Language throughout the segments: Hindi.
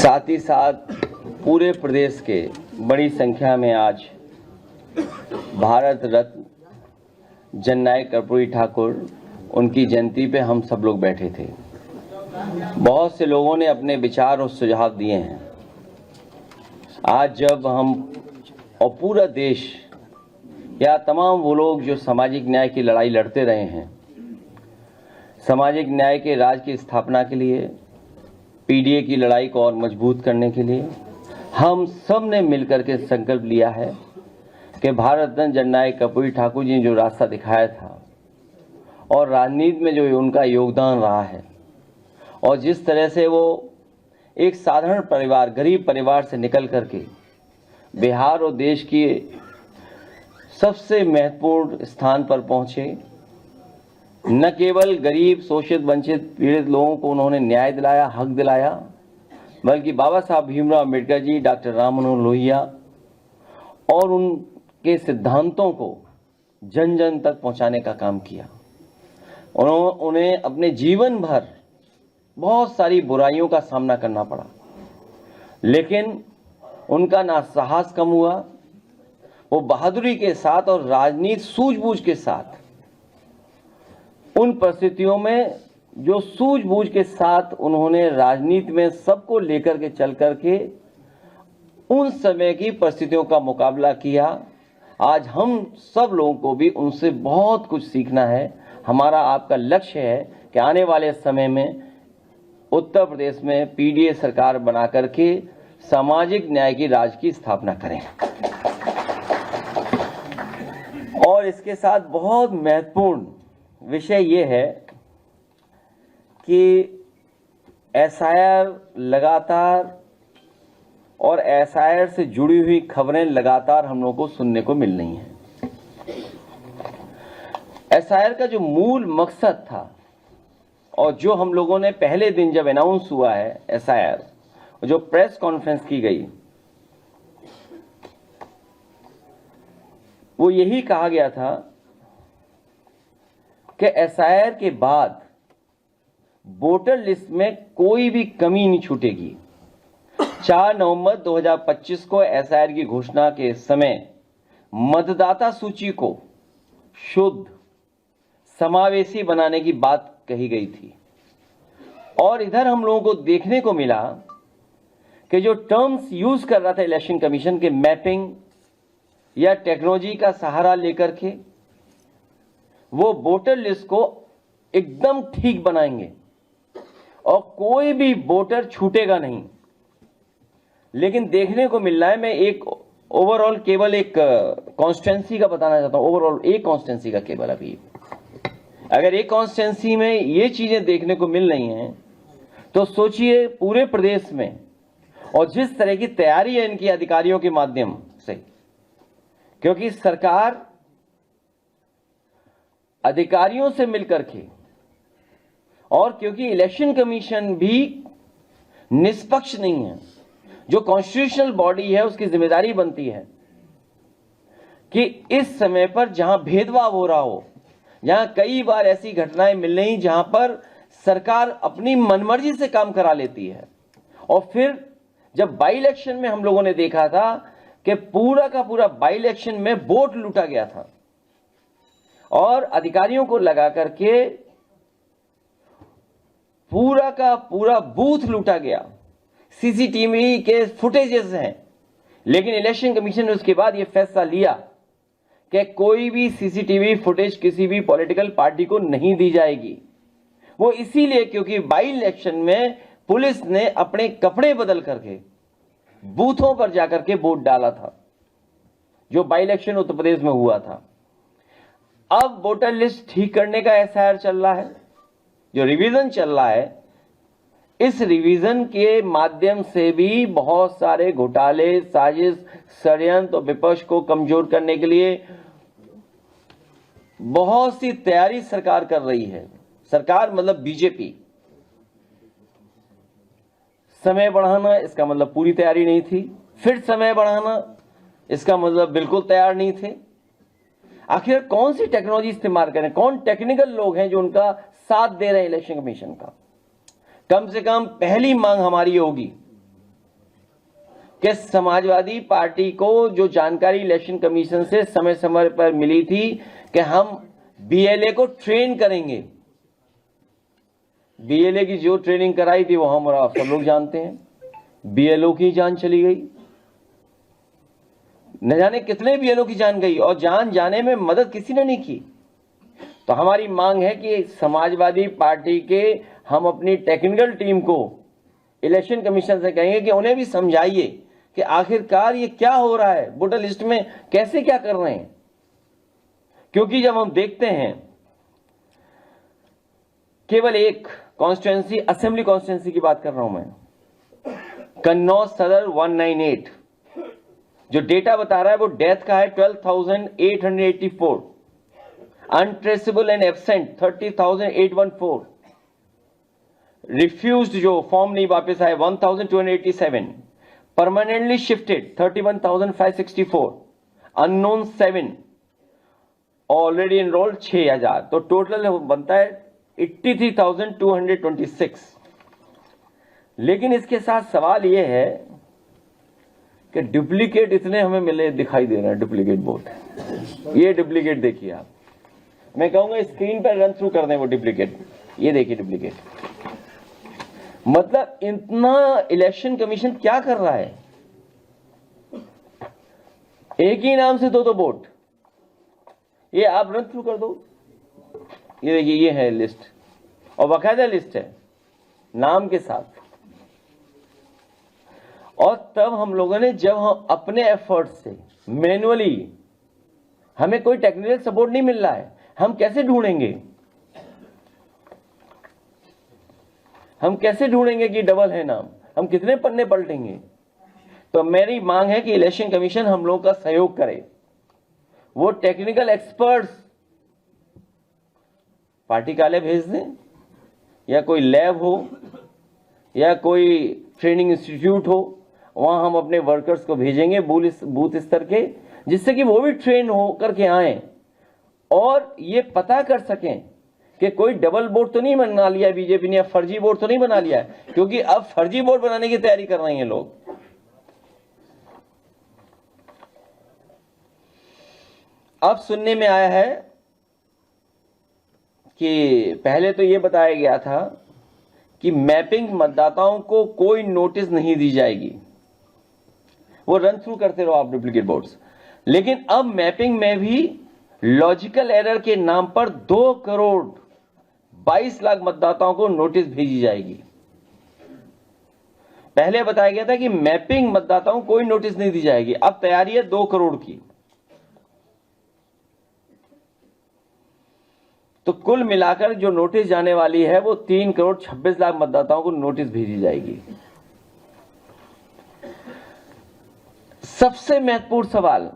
साथ ही साथ पूरे प्रदेश के बड़ी संख्या में आज भारत रत्न जननायक कर्पूरी ठाकुर उनकी जयंती पे हम सब लोग बैठे थे। बहुत से लोगों ने अपने विचार और सुझाव दिए हैं। आज जब हम और पूरा देश या तमाम वो लोग जो सामाजिक न्याय की लड़ाई लड़ते रहे हैं, सामाजिक न्याय के राज की स्थापना के लिए, पीडीए की लड़ाई को और मजबूत करने के लिए हम सब ने मिलकर के संकल्प लिया है कि भारत रत्न जननायक कर्पूरी ठाकुर जी ने जो रास्ता दिखाया था और राजनीति में जो उनका योगदान रहा है और जिस तरह से वो एक साधारण परिवार, गरीब परिवार से निकल करके बिहार और देश की सबसे महत्वपूर्ण स्थान पर पहुंचे, न केवल गरीब, शोषित, वंचित, पीड़ित लोगों को उन्होंने न्याय दिलाया, हक दिलाया, बल्कि बाबा साहब भीमराव अम्बेडकर जी, डॉक्टर राम मनोहर लोहिया और उनके सिद्धांतों को जन जन तक पहुंचाने का काम किया। उन्हें अपने जीवन भर बहुत सारी बुराइयों का सामना करना पड़ा, लेकिन उनका ना साहस कम हुआ। वो बहादुरी के साथ और राजनीति सूझबूझ के साथ उन परिस्थितियों में जो सूझबूझ के साथ उन्होंने राजनीति में सबको लेकर के चल करके उन समय की परिस्थितियों का मुकाबला किया। आज हम सब लोगों को भी उनसे बहुत कुछ सीखना है। हमारा आपका लक्ष्य है कि आने वाले समय में उत्तर प्रदेश में पीडीए सरकार बना करके सामाजिक न्याय की राज की स्थापना करें। और इसके साथ बहुत महत्वपूर्ण विषय ये है कि एसआईआर लगातार और एसआईआर से जुड़ी हुई खबरें लगातार हम लोगों को सुनने को मिल रही हैं। एसआईआर का जो मूल मकसद था और जो हम लोगों ने पहले दिन जब अनाउंस हुआ है एसआईआर, जो प्रेस कॉन्फ्रेंस की गई, वो यही कहा गया था कि एसआईआर के बाद वोटर लिस्ट में कोई भी कमी नहीं छूटेगी। 4 नवंबर 2025 को एसआईआर की घोषणा के समय मतदाता सूची को शुद्ध, समावेशी बनाने की बात कही गई थी। और इधर हम लोगों को देखने को मिला कि जो टर्म्स यूज कर रहा था इलेक्शन कमीशन के, मैपिंग या टेक्नोलॉजी का सहारा लेकर के वो वोटर लिस्ट को एकदम ठीक बनाएंगे और कोई भी वोटर छूटेगा नहीं। लेकिन देखने को मिल रहा है, मैं एक ओवरऑल केवल एक कॉन्स्टिट्यूंसी का बताना चाहता हूं, ओवरऑल एक कॉन्स्टिट्यूंसी का केवल। अभी अगर एक कॉन्स्टिट्यूंसी में ये चीजें देखने को मिल रही हैं तो सोचिए पूरे प्रदेश में, और जिस तरह की तैयारी है इनकी अधिकारियों के माध्यम से, क्योंकि सरकार अधिकारियों से मिलकर के और क्योंकि इलेक्शन कमीशन भी निष्पक्ष नहीं है, जो कॉन्स्टिट्यूशनल बॉडी है उसकी जिम्मेदारी बनती है कि इस समय पर जहां भेदभाव हो रहा हो, जहां कई बार ऐसी घटनाएं मिल रही जहां पर सरकार अपनी मनमर्जी से काम करा लेती है। और फिर जब बाई इलेक्शन में हम लोगों ने देखा था कि पूरा का पूरा बाई इलेक्शन में वोट लूटा गया था और अधिकारियों को लगा करके पूरा का पूरा बूथ लूटा गया। सीसीटीवी के फुटेजेस हैं, लेकिन इलेक्शन कमीशन ने उसके बाद यह फैसला लिया कि कोई भी सीसीटीवी फुटेज किसी भी पॉलिटिकल पार्टी को नहीं दी जाएगी। वो इसीलिए क्योंकि बाई इलेक्शन में पुलिस ने अपने कपड़े बदल करके बूथों पर जाकर के वोट डाला था, जो बाई इलेक्शन उत्तर प्रदेश में हुआ था। अब वोटर लिस्ट ठीक करने का एसआईआर चल रहा है, जो रिवीजन चल रहा है। इस रिवीजन के माध्यम से भी बहुत सारे घोटाले, साजिश, षड्यंत्र और विपक्ष को कमजोर करने के लिए बहुत सी तैयारी सरकार कर रही है। सरकार मतलब बीजेपी। समय बढ़ाना इसका मतलब पूरी तैयारी नहीं थी, फिर समय बढ़ाना इसका मतलब बिल्कुल तैयार नहीं थे। आखिर कौन सी टेक्नोलॉजी इस्तेमाल करें, कौन टेक्निकल लोग हैं जो उनका साथ दे रहे हैं इलेक्शन कमीशन का। कम से कम पहली मांग हमारी होगी कि समाजवादी पार्टी को जो जानकारी इलेक्शन कमीशन से समय समय पर मिली थी कि हम बीएलए को ट्रेन करेंगे, बीएलए की जो ट्रेनिंग कराई थी वो हम और आप सब लोग जानते हैं, बीएलओ की जान चली गई, न जाने कितने बीएलओ की जान गई, और जान जाने में मदद किसी ने नहीं की। तो हमारी मांग है कि समाजवादी पार्टी के हम अपनी टेक्निकल टीम को इलेक्शन कमीशन से कहेंगे कि उन्हें भी समझाइए कि आखिरकार ये क्या हो रहा है, वोटर लिस्ट में कैसे क्या कर रहे हैं। क्योंकि जब हम देखते हैं केवल एक कॉन्स्टिट्यूएंसी, असेंबली कॉन्स्टिट्यूएंसी की बात कर रहा हूं मैं, कन्नौज सदर 198, जो डेटा बता रहा है वो डेथ का है 12,884, अनट्रेसेबल एंड एब्सेंट 30,814, रिफ्यूज्ड जो फॉर्म नहीं वापस आए 1,287, permanently shifted 31,564, unknown 7, already enrolled 6,000, तो टोटल बनता है 83,226। लेकिन इसके साथ सवाल यह है कि डुप्लीकेट इतने हमें मिले दिखाई दे रहे हैं, डुप्लीकेट वोट। ये डुप्लीकेट देखिए आप, मैं कहूंगा स्क्रीन पर रन थ्रू कर दें वो डुप्लीकेट, ये देखिए डुप्लीकेट। मतलब इतना इलेक्शन कमीशन क्या कर रहा है, एक ही नाम से दो वोट। ये आप रन थ्रू कर दो, ये देखिए ये है लिस्ट, और बाकायदा लिस्ट है नाम के साथ। और तब हम लोगों ने, जब हम अपने एफर्ट से मैनुअली, हमें कोई टेक्निकल सपोर्ट नहीं मिल रहा है, हम कैसे ढूंढेंगे, हम कैसे ढूंढेंगे कि डबल है नाम, हम कितने पन्ने पलटेंगे। तो मेरी मांग है कि इलेक्शन कमीशन हम लोगों का सहयोग करे, वो टेक्निकल एक्सपर्ट्स पार्टी कार्यालय भेज दें, या कोई लैब हो या कोई ट्रेनिंग इंस्टीट्यूट हो, वहां हम अपने वर्कर्स को भेजेंगे बूथ स्तर के, जिससे कि वो भी ट्रेन हो करके आए और ये पता कर सकें कि कोई डबल बोर्ड तो नहीं बना लिया बीजेपी ने, या फर्जी बोर्ड तो नहीं बना लिया है, क्योंकि अब फर्जी बोर्ड बनाने की तैयारी कर रहे हैं लोग। अब सुनने में आया है कि पहले तो ये बताया गया था कि मैपिंग मतदाताओं को कोई नोटिस नहीं दी जाएगी, वो रन थ्रू करते रहो आप डुप्लीकेट बोर्ड्स। लेकिन अब मैपिंग में भी लॉजिकल एरर के नाम पर 2,22,00,000 मतदाताओं को नोटिस भेजी जाएगी। पहले बताया गया था कि मैपिंग मतदाताओं को कोई नोटिस नहीं दी जाएगी, अब तैयारी है 2 करोड़ की। तो कुल मिलाकर जो नोटिस जाने वाली है वो 3,26,00,000 मतदाताओं को नोटिस भेजी जाएगी। सबसे महत्वपूर्ण सवाल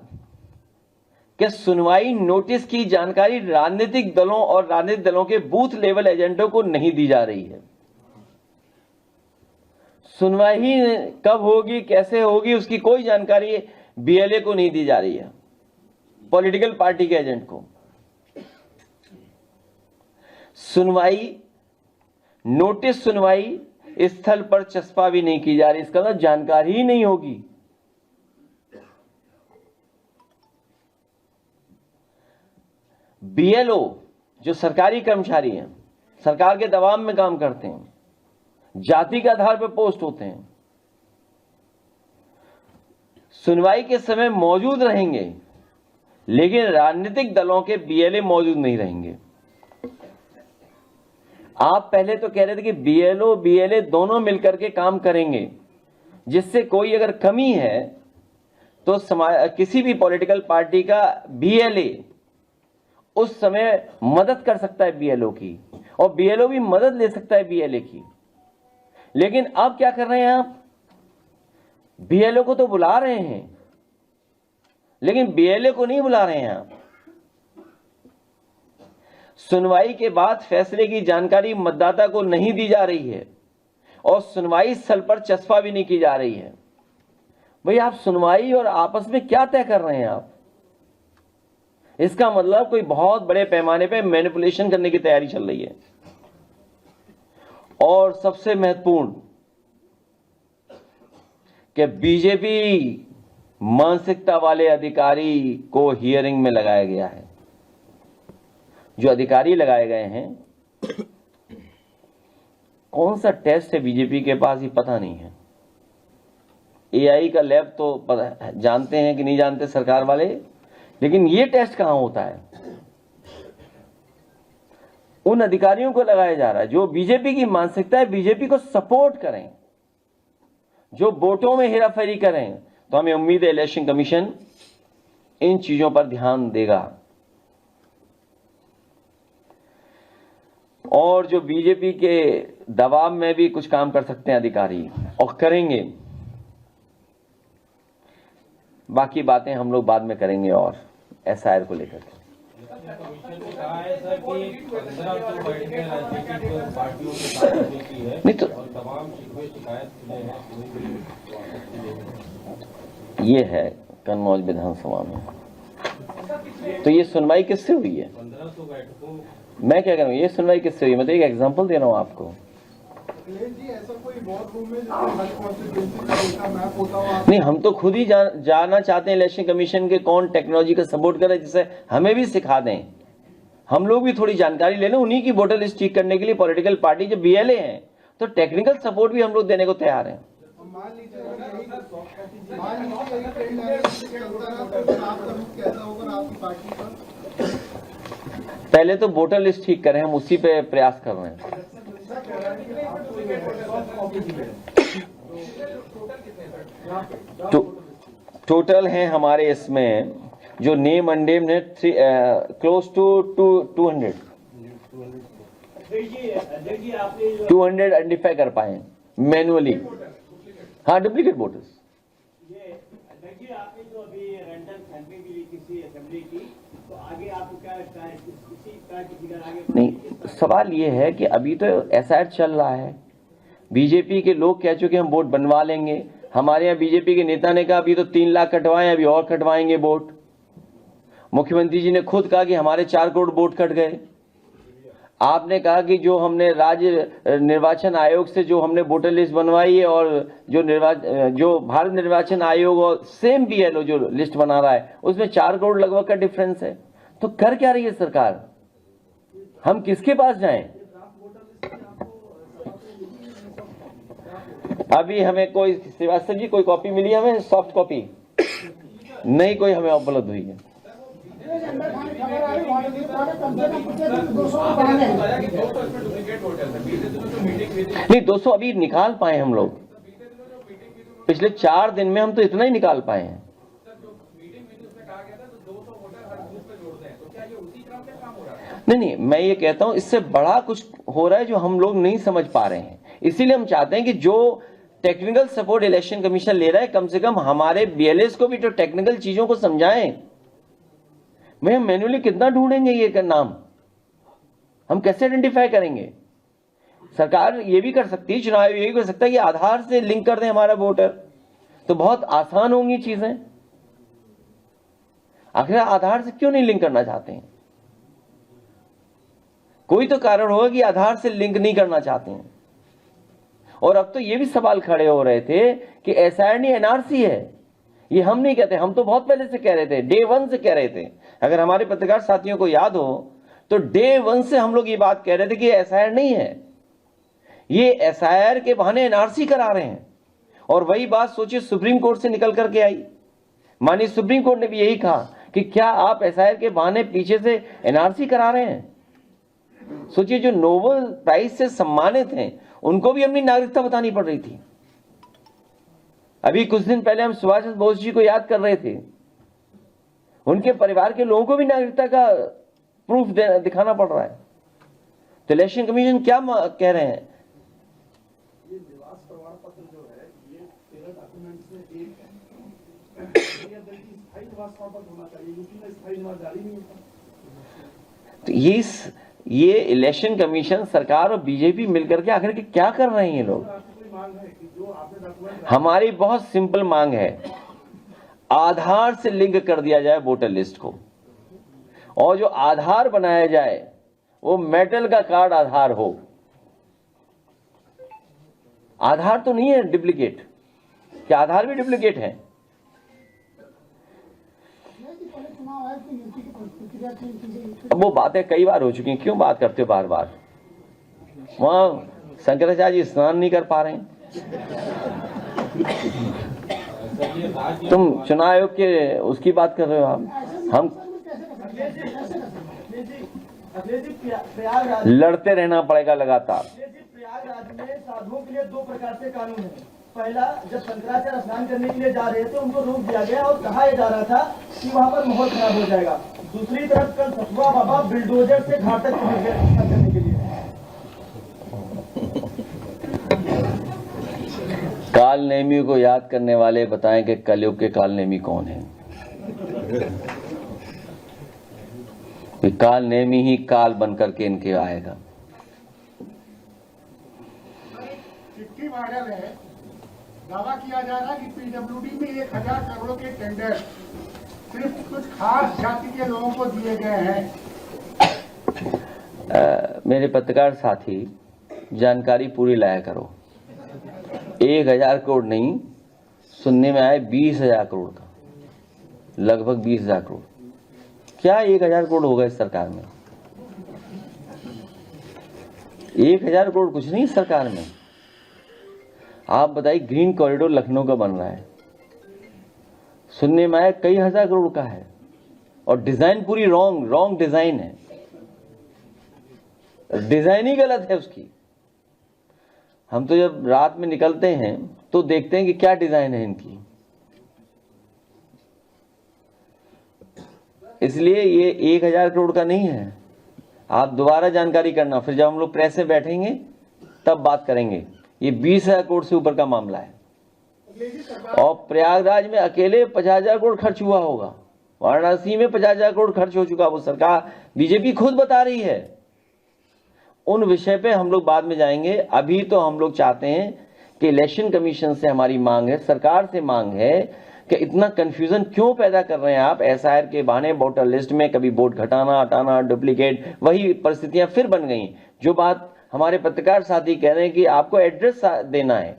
कि सुनवाई नोटिस की जानकारी राजनीतिक दलों और राजनीतिक दलों के बूथ लेवल एजेंटों को नहीं दी जा रही है। सुनवाई कब होगी, कैसे होगी, उसकी कोई जानकारी बीएलए को नहीं दी जा रही है, पॉलिटिकल पार्टी के एजेंट को। सुनवाई, नोटिस सुनवाई स्थल पर चस्पा भी नहीं की जा रही, इसका मतलब जानकारी ही नहीं होगी। बीएलओ जो सरकारी कर्मचारी हैं, सरकार के दबाव में काम करते हैं, जाति के आधार पर पोस्ट होते हैं, सुनवाई के समय मौजूद रहेंगे, लेकिन राजनीतिक दलों के बीएलए मौजूद नहीं रहेंगे। आप पहले तो कह रहे थे कि बीएलओ बीएलए दोनों मिलकर के काम करेंगे, जिससे कोई अगर कमी है तो किसी भी पॉलिटिकल पार्टी का बीएलए उस समय मदद कर सकता है बीएलओ की, और बीएलओ भी मदद ले सकता है बीएलए की। लेकिन अब क्या कर रहे हैं आप, बीएलओ को तो बुला रहे हैं लेकिन बीएलए को नहीं बुला रहे हैं आप। सुनवाई के बाद फैसले की जानकारी मतदाता को नहीं दी जा रही है, और सुनवाई स्थल पर चस्पा भी नहीं की जा रही है। भाई आप सुनवाई और आपस में क्या तय कर रहे हैं आप? इसका मतलब कोई बहुत बड़े पैमाने पे मैनिपुलेशन करने की तैयारी चल रही है। और सबसे महत्वपूर्ण कि बीजेपी मानसिकता वाले अधिकारी को हियरिंग में लगाया गया है। जो अधिकारी लगाए गए हैं, कौन सा टेस्ट है बीजेपी के पास, ये पता नहीं है। एआई का लैब तो जानते हैं कि नहीं जानते सरकार वाले, लेकिन ये टेस्ट कहां होता है? उन अधिकारियों को लगाया जा रहा है जो बीजेपी की मानसिकता है, बीजेपी को सपोर्ट करें, जो वोटों में हेराफेरी करें। तो हमें उम्मीद है इलेक्शन कमीशन इन चीजों पर ध्यान देगा। और जो बीजेपी के दबाव में भी कुछ काम कर सकते हैं अधिकारी, और करेंगे। बाकी बातें हम लोग बाद में करेंगे। और एसआईआर को लेकर नहीं तो ये है कन्नौज विधानसभा में, तो ये सुनवाई किससे हुई है? मैं क्या करूं, ये सुनवाई किससे हुई? मैं तो एक एग्जांपल दे रहा हूं आपको। नहीं, हम तो खुद ही जानना चाहते हैं इलेक्शन कमीशन के कौन टेक्नोलॉजी का सपोर्ट करे, जिससे हमें भी सिखा दें, हम लोग भी थोड़ी जानकारी ले लें। उन्हीं की वोटर लिस्ट ठीक करने के लिए पॉलिटिकल पार्टी जो बीएलए हैं, तो टेक्निकल सपोर्ट भी हम लोग देने को तैयार हैं। पहले तो वोटर लिस्ट ठीक करें, हम उसी पे प्रयास कर रहे हैं। टोटल है हमारे इसमें जो नेम अननेम ने क्लोज टू 200 आइडेंटिफाई कर पाए मैनुअली। हाँ, डुप्लीकेट वोटर्स। आपने जो अभी रैंडम सैंपलिंग के लिए किसी असेंबली की, तो आगे आपको क्या लगता है नहीं, सवाल ये है कि अभी तो एसआईआर चल रहा है। बीजेपी के लोग कह चुके हम वोट बनवा लेंगे। हमारे यहाँ बीजेपी के नेता ने कहा अभी तो 3 लाख कटवाए, अभी और कटवाएंगे वोट। मुख्यमंत्री जी ने खुद कहा कि हमारे 4 करोड़ वोट कट गए। आपने कहा कि जो हमने राज्य निर्वाचन आयोग से जो हमने वोटर लिस्ट बनवाई है और जो भारत निर्वाचन आयोग और सेम बीएलओ जो लिस्ट बना रहा है, उसमें 4 करोड़ लगभग का डिफरेंस है। तो कर क्या रही है सरकार? हम किसके पास जाएं? अभी हमें कोई, श्रीवास्तव जी, कोई कॉपी मिली हमें? सॉफ्ट कॉपी नहीं कोई हमें उपलब्ध हुई है। नहीं, 200 अभी निकाल पाए हम लोग। पिछले 4 दिन में हम तो इतना ही निकाल पाए हैं। नहीं, मैं ये कहता हूं इससे बड़ा कुछ हो रहा है जो हम लोग नहीं समझ पा रहे हैं। इसीलिए हम चाहते हैं कि जो टेक्निकल सपोर्ट इलेक्शन कमीशन ले रहा है, कम से कम हमारे बीएलएस को भी तो टेक्निकल चीजों को समझाएं। मैं मैन्युअली कितना ढूंढेंगे ये नाम? हम कैसे आइडेंटिफाई करेंगे? सरकार ये भी कर सकती है, चुनाव आयोग ये भी कर सकता है कि आधार से लिंक कर दें हमारा वोटर, तो बहुत आसान होंगी चीजें। आखिर आधार से क्यों नहीं लिंक करना चाहते हैं? कोई तो कारण होगा कि आधार से लिंक नहीं करना चाहते हैं। और अब तो ये भी सवाल खड़े हो रहे थे कि एसआईआर नहीं एनआरसी है। ये हम नहीं कहते, हम तो बहुत पहले से कह रहे थे, डे 1 से कह रहे थे। अगर हमारे पत्रकार साथियों को याद हो तो डे 1 से हम लोग ये बात कह रहे थे कि एसआईआर नहीं है, ये एसआईआर के बहाने एनआरसी करा रहे हैं। और वही बात सोचिए सुप्रीम कोर्ट से निकल करके आई। माननीय सुप्रीम कोर्ट ने भी यही कहा कि क्या आप एसआईआर के बहाने पीछे से एनआरसी करा रहे हैं? सोचिए, जो नोबेल प्राइज से सम्मानित हैं उनको भी अपनी नागरिकता बतानी पड़ रही थी। अभी कुछ दिन पहले हम सुभाष चंद्र बोस जी को याद कर रहे थे, उनके परिवार के लोगों को भी नागरिकता का प्रूफ दिखाना पड़ रहा है। तो इलेक्शन कमीशन क्या कह रहे हैं? ये निवास प्रमाण पत्र जो है, ये 13 डॉक्यूमेंट्स में एक है। स्थायी निवास प्रमाण पत्र होना चाहिए, यूपी में स्थायी निवास जारी नहीं होता। तो ये इलेक्शन कमीशन, सरकार और बीजेपी मिलकर के आखिर क्या कर रहे हैं ये लोग? हमारी बहुत सिंपल मांग है, आधार से लिंक कर दिया जाए वोटर लिस्ट को, और जो आधार बनाया जाए वो मेटल का कार्ड आधार हो। आधार तो नहीं है डुप्लीकेट, उसके आधार भी डुप्लीकेट हैं। अब वो बातें कई बार हो चुकी हैं, क्यों बात करते हो बार बार? वहां शंकराचार्य जी स्नान नहीं कर पा रहे हैं, तुम चुनाव आयोग के उसकी बात कर रहे हो। हम लड़ते रहना पड़ेगा लगातार। प्रयागराज में साधुओं के लिए 2 प्रकार से कानून है। पहला, जब शंकराचार्य स्नान करने के लिए जा रहे थे उनको रोक दिया गया और कहा जा रहा था कि वहां पर माहौल खराब हो जाएगा। दूसरी तरफ कल सतुआ बाबा बिल्डोजर से घाट तक पहुंच गए स्नान करने के लिए। काल नेमी को याद करने वाले बताएं कि कलयुग के काल नेमी कौन है? काल नेमी ही काल बनकर के इनके आएगा। चिट्ठी वायरल है, दावा किया जा रहा है कि पीडब्ल्यूडी में 1000 करोड़ के टेंडर सिर्फ कुछ खास जाति के लोगों को दिए गए हैं। मेरे पत्रकार साथी, जानकारी पूरी लाया करो। 1000 करोड़ नहीं, सुनने में आए 20,000 करोड़ का, लगभग 20,000 करोड़। क्या 1000 करोड़ होगा इस सरकार में? 1000 करोड़ कुछ नहीं इस सरकार में। आप बताइए, ग्रीन कॉरिडोर लखनऊ का बन रहा है, सुनने में आया कई हजार करोड़ का है, और डिजाइन पूरी रॉन्ग डिजाइन है, डिजाइन ही गलत है उसकी। हम तो जब रात में निकलते हैं तो देखते हैं कि क्या डिजाइन है इनकी। इसलिए ये 1000 करोड़ का नहीं है। आप दोबारा जानकारी करना, फिर जब हम लोग प्रेस में बैठेंगे तब बात करेंगे। ये 20,000 करोड़ से ऊपर का मामला है, और प्रयागराज में अकेले 50,000 करोड़ खर्च हुआ होगा। वाराणसी में 50,000 करोड़ खर्च हो चुका, वो सरकार बीजेपी खुद बता रही है। उन विषय पे हम लोग बाद में जाएंगे। अभी तो हम लोग चाहते हैं कि इलेक्शन कमीशन से हमारी मांग है, सरकार से मांग है कि इतना कंफ्यूजन क्यों पैदा कर रहे हैं आप एसआईआर के बहाने। वोटर लिस्ट में कभी वोट घटाना हटाना, डुप्लीकेट, वही परिस्थितियां फिर बन गई। जो बात हमारे पत्रकार साथी कह रहे हैं कि आपको एड्रेस देना है,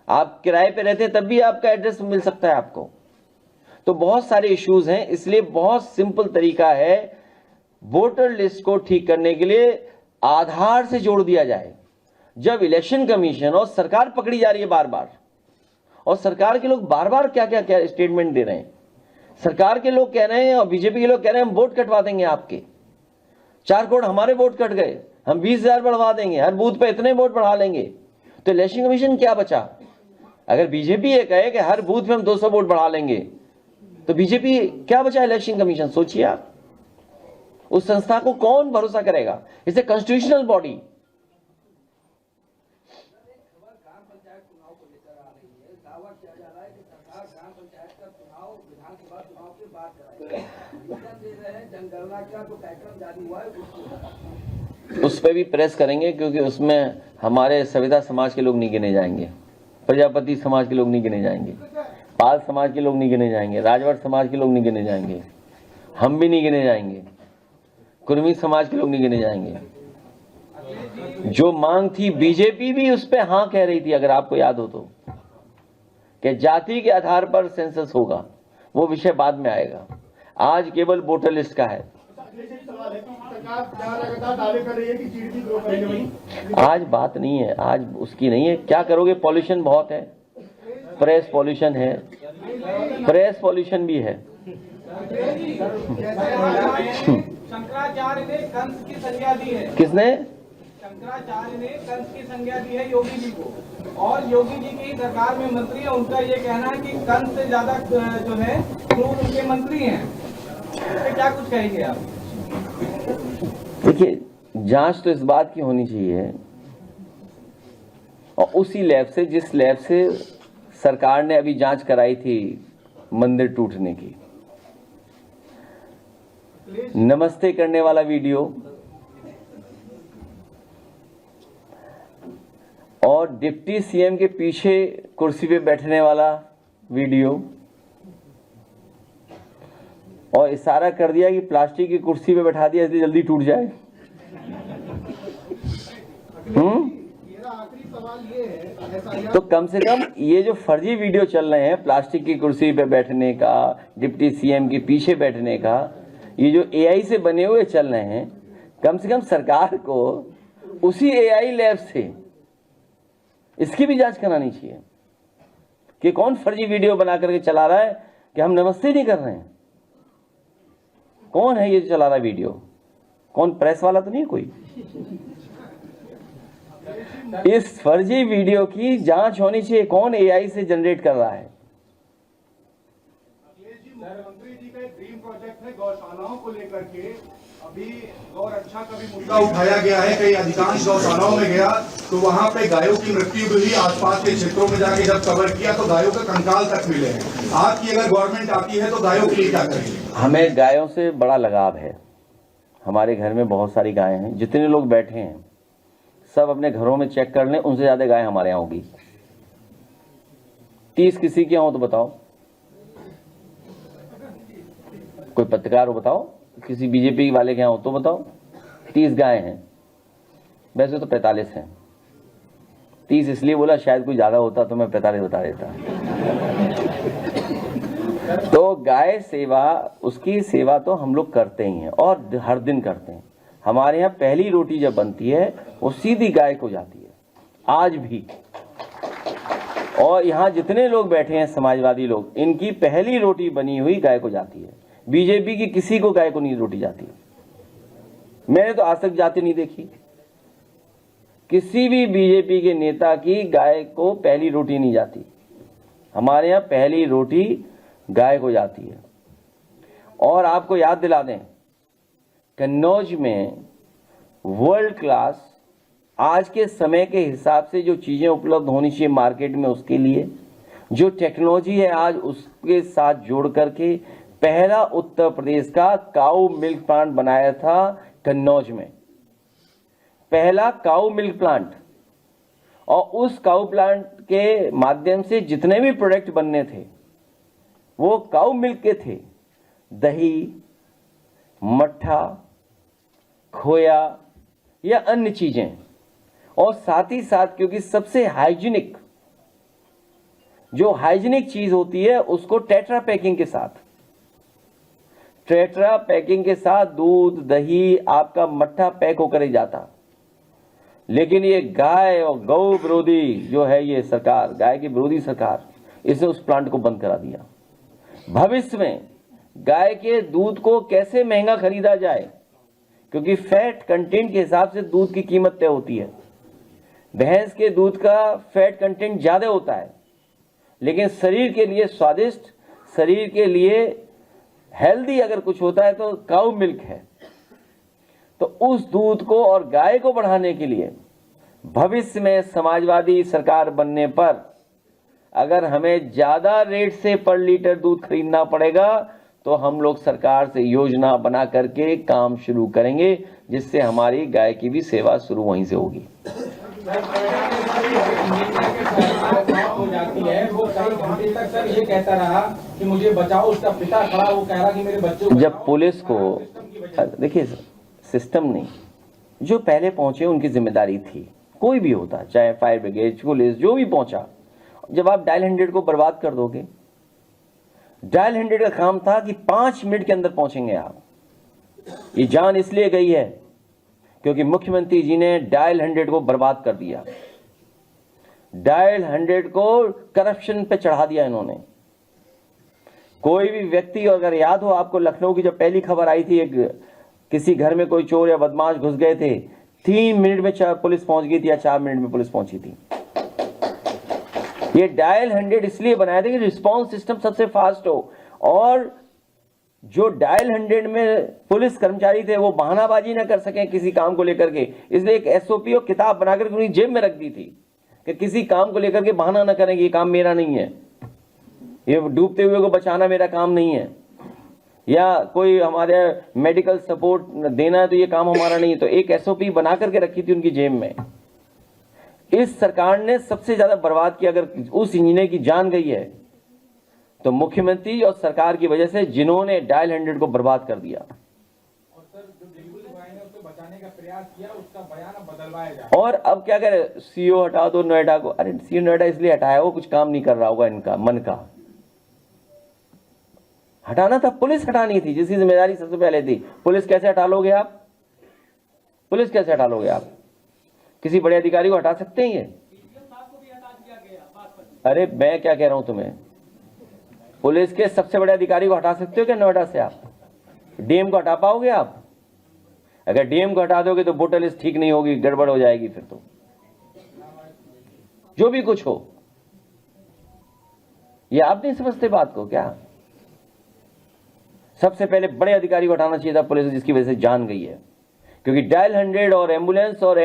आप किराए पे रहते हैं तब भी आपका एड्रेस मिल सकता है आपको। तो बहुत सारे इश्यूज हैं, इसलिए बहुत सिंपल तरीका है वोटर लिस्ट को ठीक करने के लिए आधार से जोड़ दिया जाए। जब इलेक्शन कमीशन और सरकार पकड़ी जा रही है बार बार, और सरकार के लोग बार बार क्या स्टेटमेंट दे रहे हैं। सरकार के लोग कह रहे हैं और बीजेपी के लोग कह रहे हैं हम वोट कटवा देंगे आपके, 4 करोड़ हमारे वोट कट गए, हम 20,000 बढ़वा देंगे, हर बूथ पे इतने वोट बढ़ा लेंगे। तो इलेक्शन कमीशन क्या बचा? अगर बीजेपी ये कहे कि हर बूथ पे हम 200 वोट बढ़ा लेंगे, तो बीजेपी क्या बचा इलेक्शन कमीशन? सोचिए आप, उस संस्था को कौन भरोसा करेगा? इसे कॉन्स्टिट्यूशनल बॉडी। उस पर भी प्रेस करेंगे, क्योंकि उसमें हमारे सविता समाज के लोग नहीं गिने जाएंगे, प्रजापति समाज के लोग नहीं गिने जाएंगे, पाल समाज के लोग नहीं गिने जाएंगे, राजभर समाज के लोग नहीं गिने जाएंगे, हम भी नहीं गिने जाएंगे, कुर्मी समाज के लोग नहीं गिने जाएंगे। जो मांग थी, बीजेपी भी उस पर हाँ कह रही थी, अगर आपको याद हो तो, कि जाति के आधार पर सेंसस होगा। वो विषय बाद में आएगा, आज केवल वोटर लिस्ट का है। आज बात नहीं है, आज उसकी नहीं है। क्या करोगे? पॉल्यूशन बहुत है, प्रेस पॉल्यूशन है, प्रेस पॉल्यूशन भी है। शंकराचार्य ने कंस की संज्ञा दी है। किसने? शंकराचार्य ने कंस की संज्ञा दी है योगी जी को, और योगी जी की सरकार में मंत्री है। उनका ये कहना है कि कंस से ज्यादा जो है क्रूर उनके मंत्री हैं। तो क्या कुछ कहेंगे आप? देखिए, जांच तो इस बात की होनी चाहिए, और उसी लैब से, जिस लैब से सरकार ने अभी जांच कराई थी मंदिर टूटने की। नमस्ते करने वाला वीडियो और डिप्टी सीएम के पीछे कुर्सी पे बैठने वाला वीडियो, और इशारा कर दिया कि प्लास्टिक की कुर्सी पे बैठा दिया इसलिए जल्दी टूट जाए। मेरा आखिरी सवाल सवाल ये है, ऐसा तो कम से कम ये जो फर्जी वीडियो चल रहे हैं, प्लास्टिक की कुर्सी पे बैठने का, डिप्टी सीएम के पीछे बैठने का, ये जो एआई से बने हुए चल रहे हैं, कम से कम सरकार को उसी एआई लैब से इसकी भी जांच करानी चाहिए कि कौन फर्जी वीडियो बना करके चला रहा है कि हम नमस्ते नहीं कर रहे हैं। कौन है ये जो चला रहा है वीडियो? कौन? प्रेस वाला तो नहीं है कोई? इस फर्जी वीडियो की जांच होनी चाहिए, कौन एआई से जनरेट कर रहा है। अखिलेश जी, मुख्यमंत्री जी का एक ड्रीम प्रोजेक्ट है गौशालाओं को लेकर के। अभी गौ रक्षा का भी मुद्दा उठाया गया है। कई अधिकांश गौशालाओं में गया तो वहां पे गायों की मृत्यु भी हुई। आसपास के क्षेत्रों में जाके जब कवर किया तो गायों का कंकाल तक मिले हैं। आपकी अगर गवर्नमेंट आती है तो गायों के लिए क्या करेंगे? हमें गायों से बड़ा लगाव है। हमारे घर में बहुत सारी गायें हैं। जितने लोग बैठे हैं सब अपने घरों में चेक कर लें, उनसे ज्यादा गाय हमारे यहाँ होगी। 30 किसी के यहाँ हो तो बताओ, कोई पत्रकार हो बताओ, किसी बीजेपी वाले के यहाँ हो तो बताओ। 30 गाय हैं, वैसे तो 45 हैं। 30 इसलिए बोला, शायद कोई ज्यादा होता तो मैं 45 बता देता। तो गाय सेवा, उसकी सेवा तो हम लोग करते ही हैं और हर दिन करते हैं। हमारे यहाँ पहली रोटी जब बनती है वो सीधी गाय को जाती है, आज भी। और यहाँ जितने लोग बैठे हैं समाजवादी लोग, इनकी पहली रोटी बनी हुई गाय को जाती है। बीजेपी की किसी को गाय को नहीं रोटी जाती। मैंने तो आज तक जाती नहीं देखी। किसी भी बीजेपी के नेता की गाय को पहली रोटी नहीं जाती। हमारे यहाँ पहली रोटी गाय को जाती है। और आपको याद दिला दें, कन्नौज में वर्ल्ड क्लास आज के समय के हिसाब से जो चीजें उपलब्ध होनी चाहिए मार्केट में, उसके लिए जो टेक्नोलॉजी है आज उसके साथ जोड़ करके पहला उत्तर प्रदेश का काऊ मिल्क प्लांट बनाया था कन्नौज में। पहला काऊ मिल्क प्लांट। और उस काऊ प्लांट के माध्यम से जितने भी प्रोडक्ट बनने थे वो काऊ मिल्क के थे। दही, मट्ठा, खोया या अन्य चीजें। और साथ ही साथ क्योंकि सबसे हाइजीनिक, जो हाइजीनिक चीज होती है उसको टेट्रा पैकिंग के साथ, टेट्रा पैकिंग के साथ दूध, दही, आपका मट्ठा पैक होकर ही जाता। लेकिन ये गाय और गौ विरोधी जो है ये सरकार, गाय की विरोधी सरकार, इसने उस प्लांट को बंद करा दिया। भविष्य में गाय के दूध को कैसे महंगा खरीदा जाए, क्योंकि फैट कंटेंट के हिसाब से दूध की कीमत तय होती है। भैंस के दूध का फैट कंटेंट ज्यादा होता है, लेकिन शरीर के लिए स्वादिष्ट, शरीर के लिए हेल्दी अगर कुछ होता है तो काऊ मिल्क है। तो उस दूध को और गाय को बढ़ाने के लिए भविष्य में समाजवादी सरकार बनने पर अगर हमें ज्यादा रेट से पर लीटर दूध खरीदना पड़ेगा तो हम लोग सरकार से योजना बना करके काम शुरू करेंगे, जिससे हमारी गाय की भी सेवा शुरू वहीं से होगी। हो जाती है, वो कई घंटे तक सर ये कहता रहा कि मुझे बचाओ। उसका पिता खड़ा, वो कह रहा कि मेरे बच्चों को जब पुलिस को, देखिए सिस्टम नहीं, जो पहले पहुंचे उनकी जिम्मेदारी थी। कोई भी होता, चाहे फायर ब्रिगेड, पुलिस, जो भी पहुंचा। जब आप डायल 100 को बर्बाद कर दोगे, डायल 100 का काम था कि 5 मिनट के अंदर पहुंचेंगे आप। ये जान इसलिए गई है क्योंकि मुख्यमंत्री जी ने डायल 100 को बर्बाद कर दिया। डायल 100 को करप्शन पे चढ़ा दिया इन्होंने। कोई भी व्यक्ति, अगर याद हो आपको, लखनऊ की जब पहली खबर आई थी, एक किसी घर में कोई चोर या बदमाश घुस गए थे, 3 मिनट में पुलिस पहुंच गई थी या 4 मिनट में पुलिस पहुंची थी। ये डायल 100 इसलिए बनाया था कि रिस्पांस सिस्टम सबसे फास्ट हो। और जो डायल 100 में पुलिस कर्मचारी थे वो बहानाबाजी ना कर सके किसी काम को लेकर के, इसलिए एक एसओपी और किताब बनाकर उन्हें जेब में रख दी थी कि किसी काम को लेकर के बहाना ना करेंगे, ये काम मेरा नहीं है, ये डूबते हुए को बचाना मेरा काम नहीं है, या कोई हमारे मेडिकल सपोर्ट देना है तो ये काम हमारा नहीं है। तो एक एसओपी बना करके रखी थी उनकी जेब में। इस सरकार ने सबसे ज्यादा बर्बाद किया। अगर उस इंजीनियर की जान गई है तो मुख्यमंत्री और सरकार की वजह से, जिन्होंने डायल 100 को बर्बाद कर दिया। और सर जो बिल्कुल उसको बचाने का प्रयास प्रयास किया, उसका बयान अब बदलवाया जाए। और अब क्या करे, सीईओ हटा दो नोएडा को। अरे सीईओ नोएडा इसलिए हटाया, वो कुछ काम नहीं कर रहा होगा इनका मन का। हटाना था, पुलिस हटानी थी, जिसकी जिम्मेदारी सबसे पहले थी। पुलिस कैसे हटा लोगे आप? पुलिस कैसे हटा लोगे आप? किसी बड़े अधिकारी को हटा सकते हैं ये? अरे मैं क्या कह रहा हूं तुम्हें, पुलिस के सबसे बड़े अधिकारी को हटा सकते हो क्या नोएडा से आप? डीएम को हटा पाओगे आप? अगर डीएम को हटा दोगे तो वोटर लिस्ट ठीक नहीं होगी, गड़बड़ हो जाएगी। फिर तो जो भी कुछ हो, ये आप नहीं समझते बात को क्या? सबसे पहले बड़े अधिकारी को हटाना चाहिए था पुलिस, जिसकी वजह से जान गई है। क्योंकि डायल 100 और एम्बुलेंस और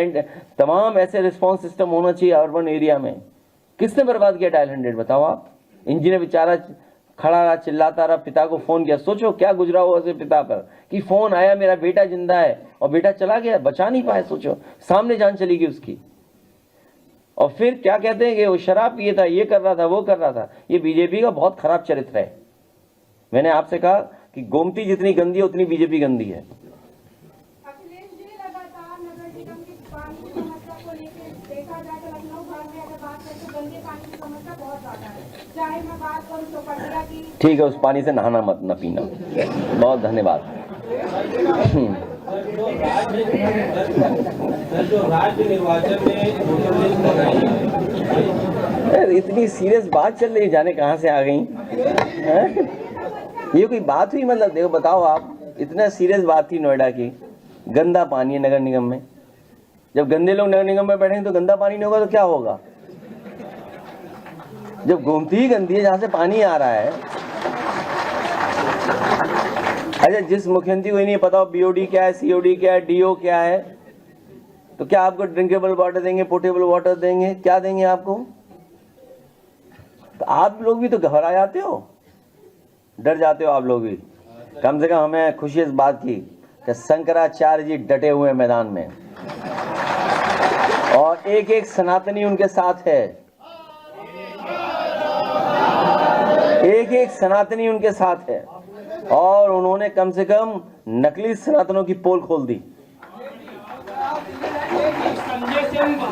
तमाम ऐसे रिस्पांस सिस्टम होना चाहिए अर्बन एरिया में। किसने बर्बाद किया डायल 100 बताओ आप? इंजीनियर बेचारा खड़ा रहा, चिल्लाता रहा, पिता को फोन किया। सोचो क्या गुजरा हुआ उसके पिता पर कि फोन आया मेरा बेटा जिंदा है, और बेटा चला गया, बचा नहीं पाए। सोचो सामने जान चली गई उसकी। और फिर क्या कहते हैं कि वो शराब पिए था, ये कर रहा था, वो कर रहा था। ये बीजेपी का बहुत खराब चरित्र है। मैंने आपसे कहा कि गोमती जितनी गंदी है उतनी बीजेपी गंदी है। अखिलेश जी लगातार नगर निगम की पानी की समस्या को लेकर देखा जाए तो लखनऊ भर में अगर बात करें तो गंदे पानी की समस्या बहुत ज्यादा है। चाहे मैं बात करूं चौपटिया की, ठीक है, उस पानी से नहाना मत, न पीना। बहुत धन्यवाद। जो राज्य निर्वाचन में वोटर लिस्ट बनाई है, इतनी सीरियस बात चल रही, जाने कहां से आ गई हैं? ये कोई बात हुई? मतलब देखो, बताओ आप, इतना सीरियस बात थी नोएडा की। गंदा पानी है नगर निगम में। जब गंदे लोग नगर निगम में बैठेंगे तो गंदा पानी नहीं होगा तो क्या होगा? जब गोमती ही गंदी है, जहां से पानी आ रहा है। अच्छा, जिस मुख्यमंत्री को ही नहीं पता बीओडी क्या है, सीओडी क्या है, डीओ क्या है, तो क्या आपको ड्रिंकेबल वाटर देंगे, पोर्टेबल वाटर देंगे, क्या देंगे आपको? तो आप लोग भी तो घबरा जाते हो, डर जाते हो आप लोग भी। कम से कम हमें खुशी इस बात की कि शंकराचार्य जी डटे हुए हैं मैदान में, और एक एक सनातनी उनके साथ है। एक एक सनातनी उनके साथ है, और उन्होंने कम से कम नकली सनातनों की पोल खोल दी।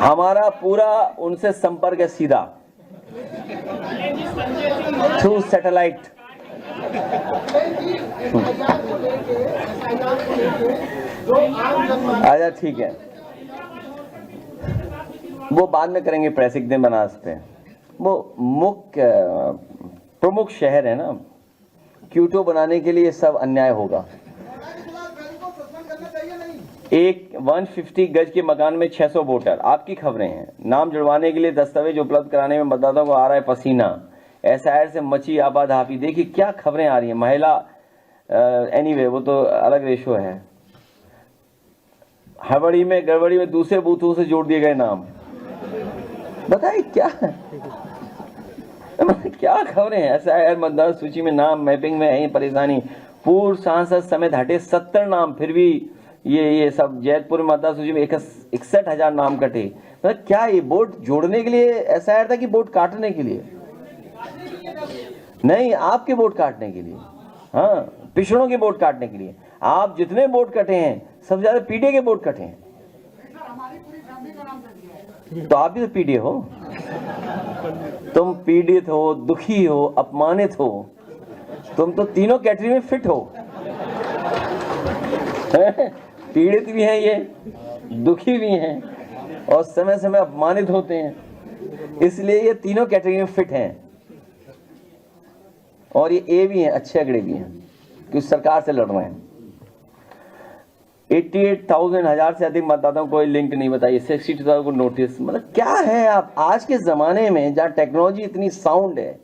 हमारा पूरा उनसे संपर्क है सीधा, थ्रू सैटेलाइट। अच्छा ठीक है, वो बाद में करेंगे। प्रेस एक दिन बना सकते हैं। वो मुख्य प्रमुख शहर है ना, क्यूटो बनाने के लिए सब अन्याय होगा। एक 150 गज के मकान में 600 वोटर, आपकी खबरें हैं। नाम जुड़वाने के लिए दस्तावेज उपलब्ध कराने में मतदाताओं को आ रहा है पसीना। एसआईआर से मची आपाधापी। देखिए क्या खबरें आ रही हैं। महिला एनीवे वो तो अलग रेशो है। हड़बड़ी में गड़बड़ी में दूसरे बूथों से जोड़ दिए गए नाम। बताइए क्या क्या खबरें हैं। एसआईआर मतदार सूची में नाम मैपिंग में है परेशानी। पूर्व सांसद समेत हटे 70 नाम, फिर भी ये सब जैतपुर मतदार सूची में 61,000 नाम कटे। मतलब क्या ये वोट जोड़ने के लिए एसआईआर था कि वोट काटने के लिए? नहीं, आपके वोट काटने के लिए। हाँ, पिछड़ों के वोट काटने के लिए। आप जितने वोट कटे हैं सबसे ज्यादा पीडीए के वोट कटे हैं। तो आप भी तो पीडीए हो। तुम पीड़ित हो, दुखी हो, अपमानित हो, तुम तो तीनों कैटेगरी में फिट हो। पीड़ित भी हैं ये, दुखी भी हैं, और समय समय अपमानित होते हैं। इसलिए ये तीनों कैटेगरी में फिट हैं। और ये ए भी हैं, अच्छे अगड़े भी हैं, क्योंकि सरकार से लड़ रहे हैं। 88,000 से अधिक मतदाताओं को लिंक नहीं बताइए, 62,000 को नोटिस। मतलब क्या है आप आज के जमाने में जहाँ टेक्नोलॉजी इतनी साउंड है,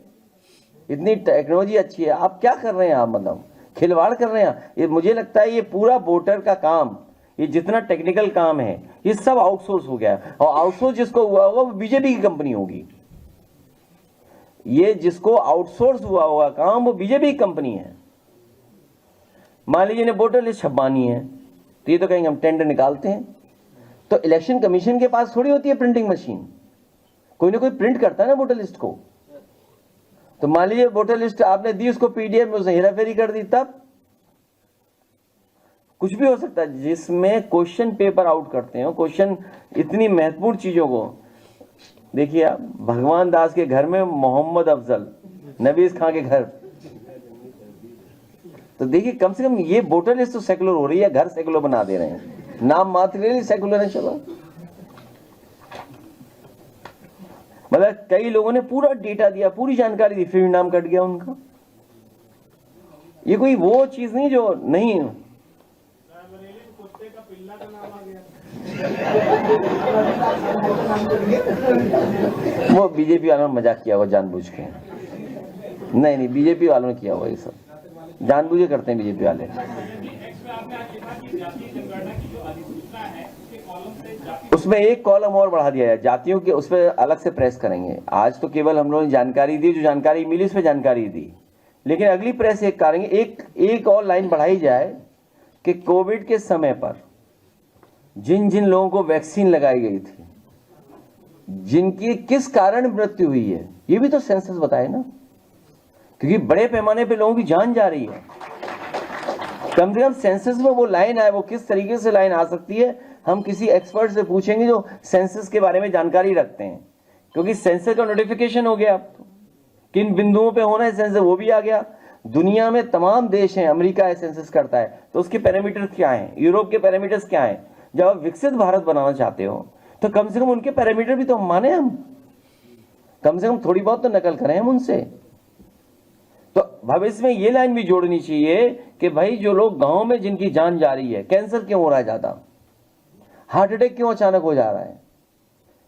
इतनी टेक्नोलॉजी अच्छी है, आप क्या कर रहे हैं? आप मतलब खिलवाड़ कर रहे हैं। ये मुझे लगता है ये पूरा वोटर का काम, ये जितना टेक्निकल काम है ये सब आउटसोर्स हो गया है। और आउटसोर्स जिसको हुआ होगा वो बीजेपी की कंपनी होगी। ये जिसको आउटसोर्स हुआ होगा काम वो बीजेपी की कंपनी है। मान लीजिए वोटर लिस्ट छपवानी है तो ये तो कहेंगे हम टेंडर निकालते हैं। तो इलेक्शन कमीशन के पास थोड़ी होती है प्रिंटिंग मशीन, कोई ना कोई प्रिंट करता है ना वोटर लिस्ट को। तो मान लीजिए वोटर लिस्ट आपने दी, उसको पीडीएफ में उसने हेराफेरी कर दी, कुछ भी हो सकता है जिसमें क्वेश्चन पेपर आउट करते हो, क्वेश्चन इतनी महत्वपूर्ण चीजों को। देखिए आप भगवान दास के घर में मोहम्मद अफजल, नबीस खां के घर, तो देखिए कम से कम ये वोटर लिस्ट तो सेकुलर हो रही है, घर सेकुलर बना दे रहे हैं, नाम मात्र के लिए सेकुलर है। चलो मतलब कई लोगों ने पूरा डेटा दिया, पूरी जानकारी दी, फिर नाम कट गया उनका। ये कोई वो चीज नहीं जो नहीं, वो बीजेपी वालों ने मजाक किया हुआ जानबूझ के। नहीं बीजेपी वालों ने किया हुआ, ये सब जानबूझ के करते हैं बीजेपी वाले। उसमें एक कॉलम और बढ़ा दिया है जातियों के, उस पर अलग से प्रेस करेंगे। आज तो केवल हम लोगों ने जानकारी दी, जो जानकारी मिली उस पर जानकारी दी, लेकिन अगली प्रेस एक करेंगे, एक और लाइन बढ़ाई जाए कि कोविड के समय पर जिन जिन लोगों को वैक्सीन लगाई गई थी, जिनकी किस कारण मृत्यु हुई है, ये भी तो सेंसस बताए ना, क्योंकि बड़े पैमाने पे लोगों की जान जा रही है। कम से कम सेंसस में वो लाइन आए, वो किस तरीके से लाइन आ सकती है, हम किसी एक्सपर्ट से पूछेंगे जो सेंसस के बारे में जानकारी रखते हैं, क्योंकि सेंसस का नोटिफिकेशन हो गया, अब तो किन बिंदुओं पे होना है सेंसस वो भी आ गया। दुनिया में तमाम देश हैं, अमेरिका सेंसस करता है, तो उसके पैरामीटर क्या हैं, यूरोप के पैरामीटर्स क्या हैं। जब आप विकसित भारत बनाना चाहते हो तो कम से कम उनके पैरामीटर भी तो हम माने, हम कम से कम थोड़ी बहुत तो नकल करें हम उनसे। तो भविष्य में ये लाइन भी जोड़नी चाहिए कि भाई जो लोग गांव में जिनकी जान जा रही है, कैंसर क्यों हो रहा है ज्यादा, हार्ट अटैक क्यों अचानक हो जा रहा है,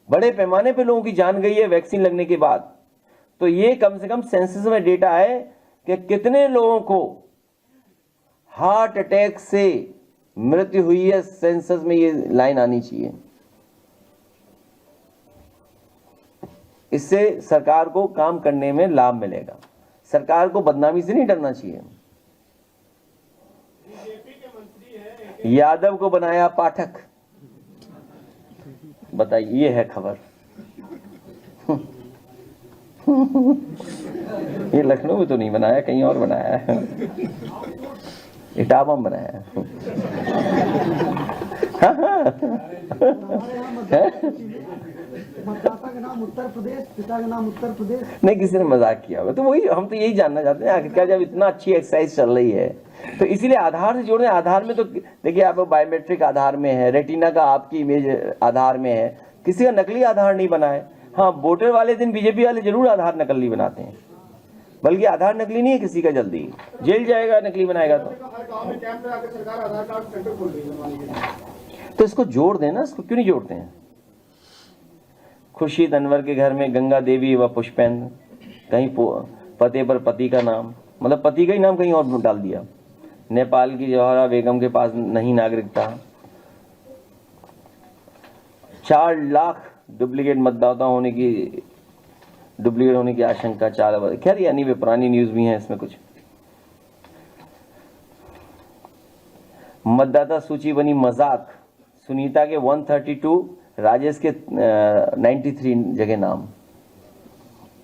बड़े पैमाने पे लोगों की जान गई है वैक्सीन लगने के बाद, तो ये कम से कम सेंसस में डेटा है कि कितने लोगों को हार्ट अटैक से मृत्यु हुई है, सेंसस में ये लाइन आनी चाहिए। इससे सरकार को काम करने में लाभ मिलेगा, सरकार को बदनामी से नहीं डरना चाहिए। यादव को बनाया पाठक, बताइए, ये है खबर। ये लखनऊ में तो नहीं बनाया, कहीं और बनाया है, इटावा में बनाया है। माता का नाम उत्तर प्रदेश, पिता का नाम उत्तर प्रदेश। नहीं, किसी ने मजाक किया होगा, तो वही हम तो यही जानना चाहते हैं आखिरकार जब इतना अच्छी एक्सरसाइज चल रही है तो इसीलिए आधार से जोड़ने। आधार में तो देखिए आप बायोमेट्रिक आधार में है, रेटिना का आपकी इमेज आधार में है, किसी का नकली आधार नहीं बना है। हाँ, वोटर वाले दिन बीजेपी वाले जरूर आधार नकली बनाते हैं, बल्कि आधार नकली नहीं है किसी का, जल्दी जेल जाएगा नकली बनाएगा तो इसको जोड़ देना, इसको क्यों नहीं जोड़ते हैं। खुर्शीद अनवर के घर में गंगा देवी व पुष्पेंद्र, कहीं पते पर पति का नाम, मतलब पति का ही नाम कहीं और डाल दिया। नेपाल की जौहरा बेगम के पास नहीं नागरिकता। 4 लाख डुप्लीकेट मतदाता होने की आशंका 4। खैर यानी वे पुरानी न्यूज भी है इसमें कुछ। मतदाता सूची बनी मजाक, सुनीता के 132, राजेश के 93 जगह नाम,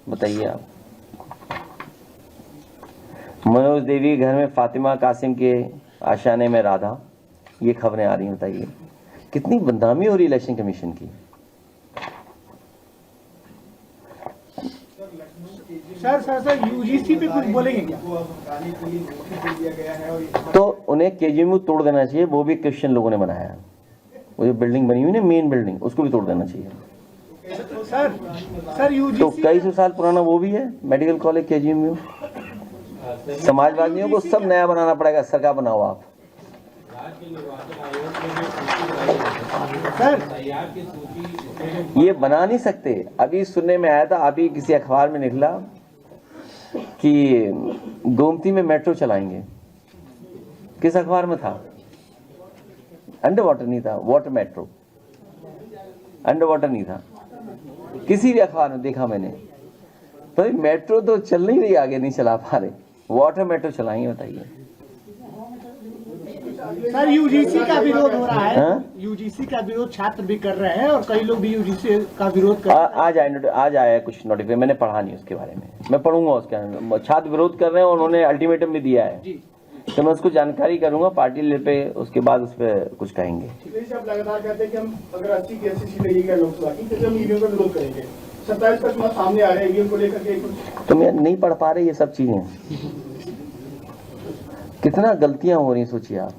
बताइए आप। मनोज देवी घर में फातिमा कासिम के आशाने में राधा, ये खबरें आ रही हैं, बताइए कितनी बदनामी हो रही इलेक्शन कमीशन की। सर यूजीसी पे कुछ बोलेंगे क्या? तो उन्हें केजीएमयू तोड़ देना चाहिए, वो भी क्रिश्चियन लोगों ने बनाया है। वो जो बिल्डिंग बनी हुई ना, मेन बिल्डिंग, उसको भी तोड़ देना चाहिए। सर यूजीसी तो कई सौ साल पुराना वो भी है मेडिकल कॉलेज केजीएमयू। समाजवादियों को सब नया बनाना पड़ेगा, सरकार बनाओ आप। सर ये बना नहीं सकते। अभी सुनने में आया था, अभी किसी अखबार में निकला कि गोमती में मेट्रो चलाएंगे। किस अखबार में था? अंडर वाटर नहीं था, वाटर मेट्रो, अंडर वाटर नहीं था, किसी भी अखबार में देखा मैंने। तो मेट्रो तो चल नहीं रही, आगे नहीं चला पा रहे, वाटर मेट्रो चलाएंगे, बताइए। सर यूजीसी का विरोध हो रहा है, यूजीसी का विरोध छात्र भी कर रहे हैं और कई लोग भी यूजीसी का विरोध कर रहे हैं। आज आया कुछ नोटिफिकेशन, मैंने पढ़ा नहीं उसके बारे में, मैं पढ़ूंगा उसके। छात्र विरोध कर रहे हैं और उन्होंने अल्टीमेटम भी दिया है। तो मैं उसको जानकारी करूंगा पार्टी लेवल पे, उसके बाद उस पर कुछ कहेंगे। अखिलेश आप लगातार कहते हैं कि हम अगर 80 की 80 सीटें लेंगे लोकसभा की तो हम ईवीएम का विरोध करेंगे। 27 का चुनाव सामने आ रहा है, ईवीएम को लेकर के कुछ तो मैं नहीं पढ़ पा रहे ये सब चीजें, कितना गलतियां हो रही सोचिए आप,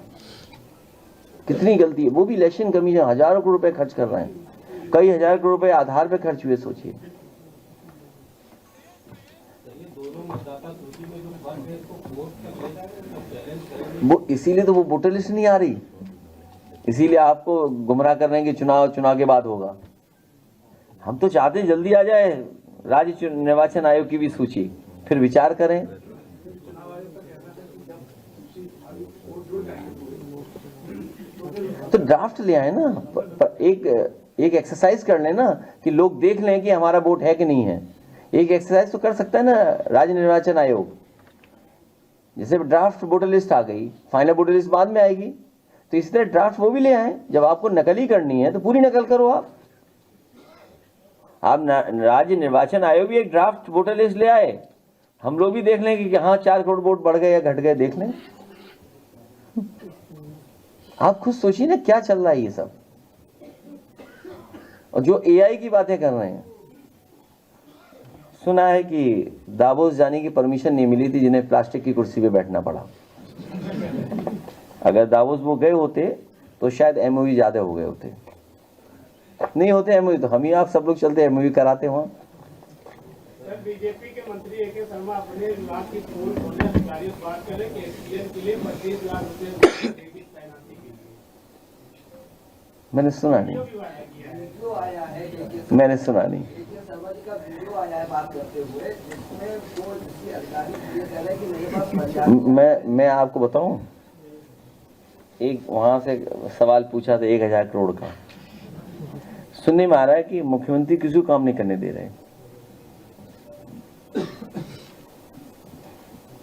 कितनी गलती है। वो भी इलेक्शन कमीशन हजारों करोड़ रुपए खर्च कर रहे हैं, कई हजार करोड़ रुपए आधार पे खर्च हुए, सोचिए। वो इसीलिए तो वो वोटर लिस्ट नहीं आ रही, इसीलिए आपको गुमराह कर रहे हैं कि चुनाव के बाद होगा। हम तो चाहते हैं जल्दी आ जाए राज्य निर्वाचन आयोग की भी सूची, फिर विचार करें। तो ड्राफ्ट ले आए ना, एक एक्सरसाइज कर लेना कि लोग देख लें कि हमारा वोट है कि नहीं है। एक एक्सरसाइज तो कर सकता है ना राज्य निर्वाचन आयोग। जैसे ड्राफ्ट वोटर लिस्ट आ गई, फाइनल वोटर लिस्ट बाद में आएगी, तो इसी तरह ड्राफ्ट वो भी ले आए। जब आपको नकल ही करनी है तो पूरी नकल करो। आप राज्य निर्वाचन आयोग भी एक ड्राफ्ट वोटर लिस्ट ले आए, हम लोग भी देख लें कि हाँ 4 करोड़ वोट बढ़ गए या घट गए, देख लें। आप खुद सोचिए ना क्या चल रहा है ये सब। और जो एआई की बातें कर रहे हैं, सुना है कि दावोस जाने की परमिशन नहीं मिली थी, जिन्हें प्लास्टिक की कुर्सी पे बैठना पड़ा। अगर दावोस वो गए होते तो शायद एमओयू ज्यादा हो गए होते, नहीं होते एमओयू तो हम ही आप सब लोग चलते एमओयू कराते वहां। सर, बीजेपी के मंत्री ए.के. शर्मा अपने विभाग की पोल खोलने अधिकारियों से बात करें कि एसपीएम के लिए 25 लाख रुपए तैनाती की। मैंने सुना नहीं, वीडियो आया है, मैंने सुना नहीं। शर्मा जी का वीडियो आया है बात करते हुए, जिसमें वो किसी अधिकारी ये कह रहे हैं कि मेरे पास मैं आपको बताऊं, एक वहां से सवाल पूछा था 1000 करोड़ का, सुनने में आ रहा है कि मुख्यमंत्री किसी को काम नहीं करने दे रहे,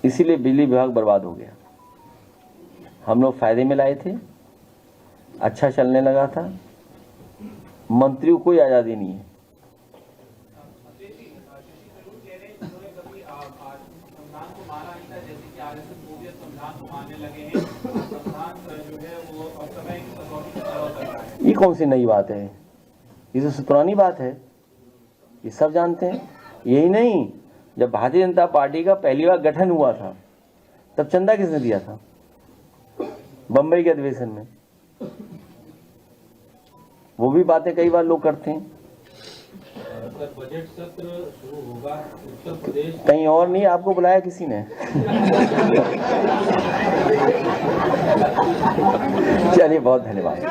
इसीलिए बिजली विभाग बर्बाद हो गया। हम लोग फायदे में लाए थे, अच्छा चलने लगा था, मंत्रियों को कोई आजादी नहीं है। ये कौन सी नई बात है, ये तो पुरानी बात है, ये सब जानते हैं। यही नहीं, जब भारतीय जनता पार्टी का पहली बार गठन हुआ था तब चंदा किसने दिया था? बंबई के अधिवेशन में। वो भी बातें कई बार लोग करते हैं। बजट सत्र शुरू होगा उत्तर प्रदेश, कहीं और नहीं, आपको बुलाया किसी ने। चलिए, बहुत धन्यवाद।